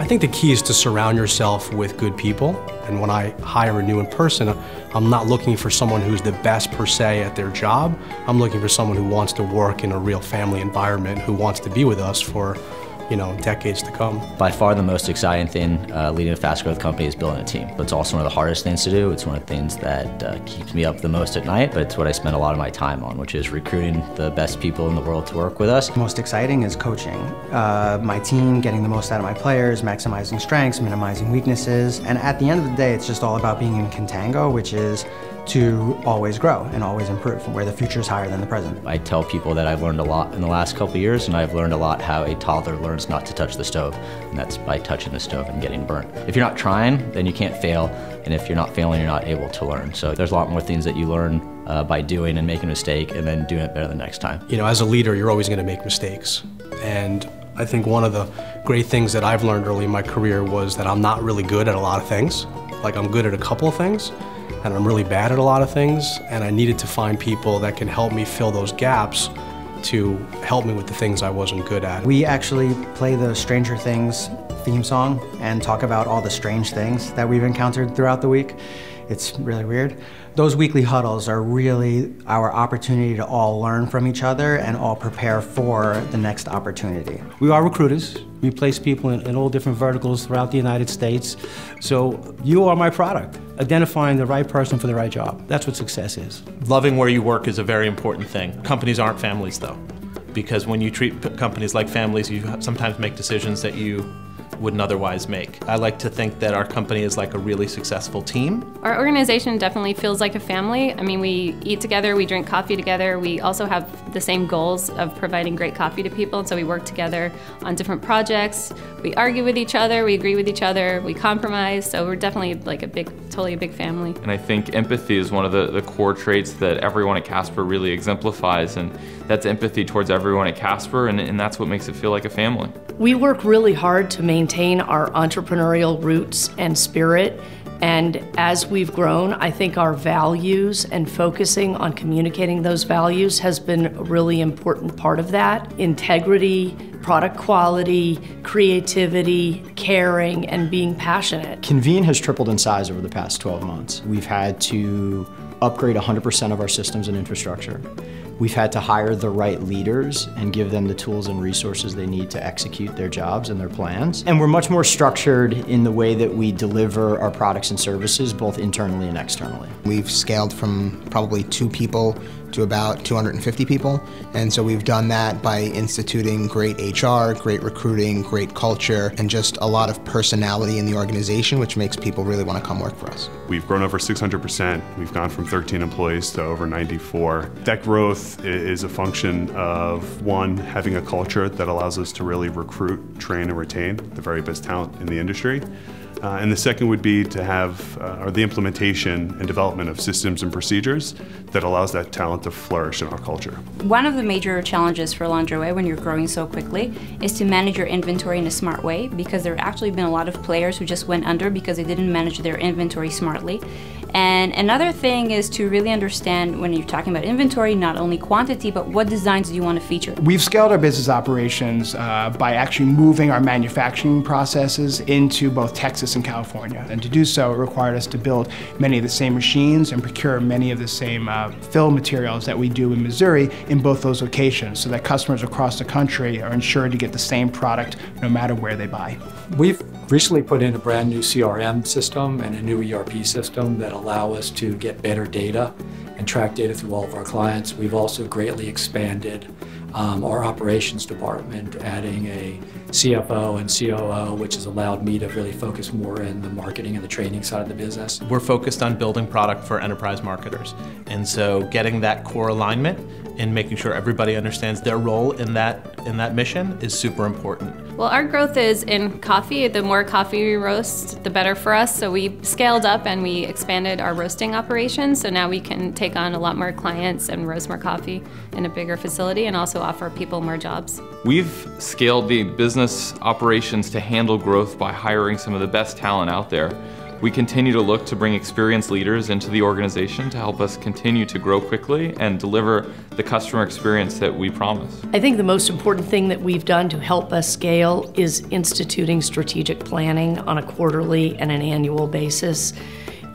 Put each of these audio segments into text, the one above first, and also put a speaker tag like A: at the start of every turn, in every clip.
A: think the key is to surround yourself with good people. And when I hire a new person, I'm not looking for someone who's the best per se at their job. I'm looking for someone who wants to work in a real family environment, who wants to be with us for, decades to come.
B: By far the most exciting thing leading a fast growth company is building a team. But it's also one of the hardest things to do. It's one of the things that keeps me up the most at night, but it's what I spend a lot of my time on, which is recruiting the best people in the world to work with us.
C: Most exciting is coaching. My team, getting the most out of my players, maximizing strengths, minimizing weaknesses. And at the end of the day, it's just all about being in contango, which is to always grow and always improve, where the future is higher than the present.
B: I tell people that I've learned a lot in the last couple of years, and I've learned a lot how a toddler learns not to touch the stove, and that's by touching the stove and getting burnt. If you're not trying, then you can't fail, and if you're not failing, you're not able to learn. So there's a lot more things that you learn by doing and making a mistake and then doing it better the next time.
A: As a leader, you're always going to make mistakes. And I think one of the great things that I've learned early in my career was that I'm not really good at a lot of things. Like, I'm good at a couple of things, and I'm really bad at a lot of things, and I needed to find people that can help me fill those gaps to help me with the things I wasn't good at.
C: We actually play the Stranger Things theme song and talk about all the strange things that we've encountered throughout the week. It's really weird. Those weekly huddles are really our opportunity to all learn from each other and all prepare for the next opportunity.
D: We are recruiters. We place people in all different verticals throughout the United States. So you are my product. Identifying the right person for the right job. That's what success is.
E: Loving where you work is a very important thing. Companies aren't families though, because when you treat companies like families, you sometimes make decisions that you wouldn't otherwise make. I like to think that our company is like a really successful team.
F: Our organization definitely feels like a family. I mean, we eat together, we drink coffee together. We also have the same goals of providing great coffee to people, and so we work together on different projects. We argue with each other, we agree with each other, we compromise, so we're definitely like totally a big family.
G: And I think empathy is one of the core traits that everyone at Casper really exemplifies, and that's empathy towards everyone at Casper, and that's what makes it feel like a family.
H: We work really hard to maintain our entrepreneurial roots and spirit, and as we've grown, I think our values and focusing on communicating those values has been a really important part of that. Integrity, product quality, creativity, caring, and being passionate.
I: Convene has tripled in size over the past 12 months. We've had to upgrade 100% of our systems and infrastructure. We've had to hire the right leaders and give them the tools and resources they need to execute their jobs and their plans. And we're much more structured in the way that we deliver our products and services, both internally and externally.
J: We've scaled from probably 2 people to about 250 people. And so we've done that by instituting great HR, great recruiting, great culture, and just a lot of personality in the organization, which makes people really want to come work for us.
K: We've grown over 600%. We've gone from 13 employees to over 94. That growth is a function of, one, having a culture that allows us to really recruit, train, and retain the very best talent in the industry. And the second would be to have the implementation and development of systems and procedures that allows that talent to flourish in our culture.
L: One of the major challenges for Laundroway when you're growing so quickly is to manage your inventory in a smart way, because there have actually been a lot of players who just went under because they didn't manage their inventory smartly. And another thing is to really understand, when you're talking about inventory, not only quantity, but what designs do you want to feature.
M: We've scaled our business operations by actually moving our manufacturing processes into both Texas and California. And to do so, it required us to build many of the same machines and procure many of the same fill materials that we do in Missouri in both those locations, so that customers across the country are ensured to get the same product no matter where they buy.
N: We've recently put in a brand new CRM system and a new ERP system that allow us to get better data and track data through all of our clients. We've also greatly expanded our operations department, adding a CFO and COO, which has allowed me to really focus more in the marketing and the training side of the business.
E: We're focused on building product for enterprise marketers. And so getting that core alignment and making sure everybody understands their role in that mission is super important.
F: Well, our growth is in coffee. The more coffee we roast, the better for us. So we scaled up and we expanded our roasting operations. So now we can take on a lot more clients and roast more coffee in a bigger facility, and also offer people more jobs.
G: We've scaled the business operations to handle growth by hiring some of the best talent out there. We continue to look to bring experienced leaders into the organization to help us continue to grow quickly and deliver the customer experience that we promise.
H: I think the most important thing that we've done to help us scale is instituting strategic planning on a quarterly and an annual basis.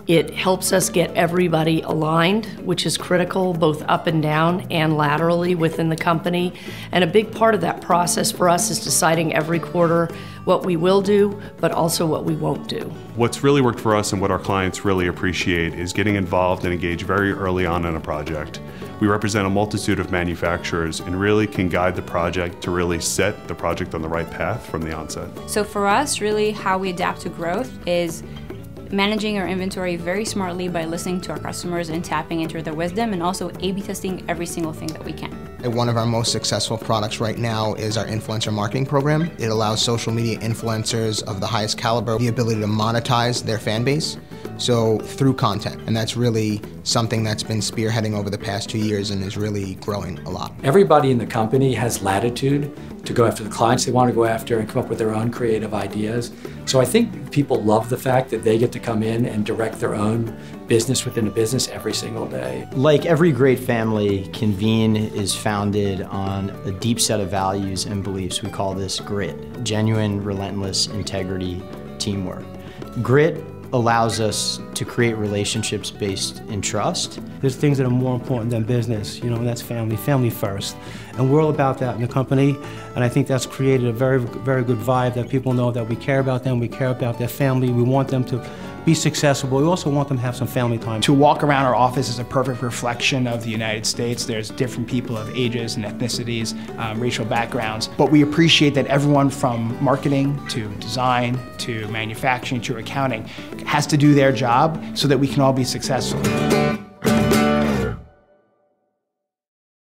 H: It helps us get everybody aligned, which is critical both up and down and laterally within the company. And a big part of that process for us is deciding every quarter what we will do, but also what we won't do.
K: What's really worked for us and what our clients really appreciate is getting involved and engaged very early on in a project. We represent a multitude of manufacturers and really can guide the project to really set the project on the right path from the onset.
L: So for us, really how we adapt to growth is managing our inventory very smartly by listening to our customers and tapping into their wisdom, and also A/B testing every single thing that we can.
J: One of our most successful products right now is our influencer marketing program. It allows social media influencers of the highest caliber the ability to monetize their fan base, so through content. And that's really something that's been spearheading over the past 2 years and is really growing a lot.
N: Everybody in the company has latitude to go after the clients they want to go after and come up with their own creative ideas. So I think people love the fact that they get to come in and direct their own business within a business every single day.
I: Like every great family, Convene is founded on a deep set of values and beliefs. We call this grit, genuine, relentless integrity, teamwork. Grit allows us to create relationships based in trust.
D: There's things that are more important than business, and that's family first. And we're all about that in the company, and I think that's created a very, very good vibe that people know that we care about them, we care about their family, we want them to be successful, but we also want them to have some family time.
M: To walk around our office is a perfect reflection of the United States. There's different people of ages and ethnicities, racial backgrounds, but we appreciate that everyone from marketing to design to manufacturing to accounting has to do their job so that we can all be successful.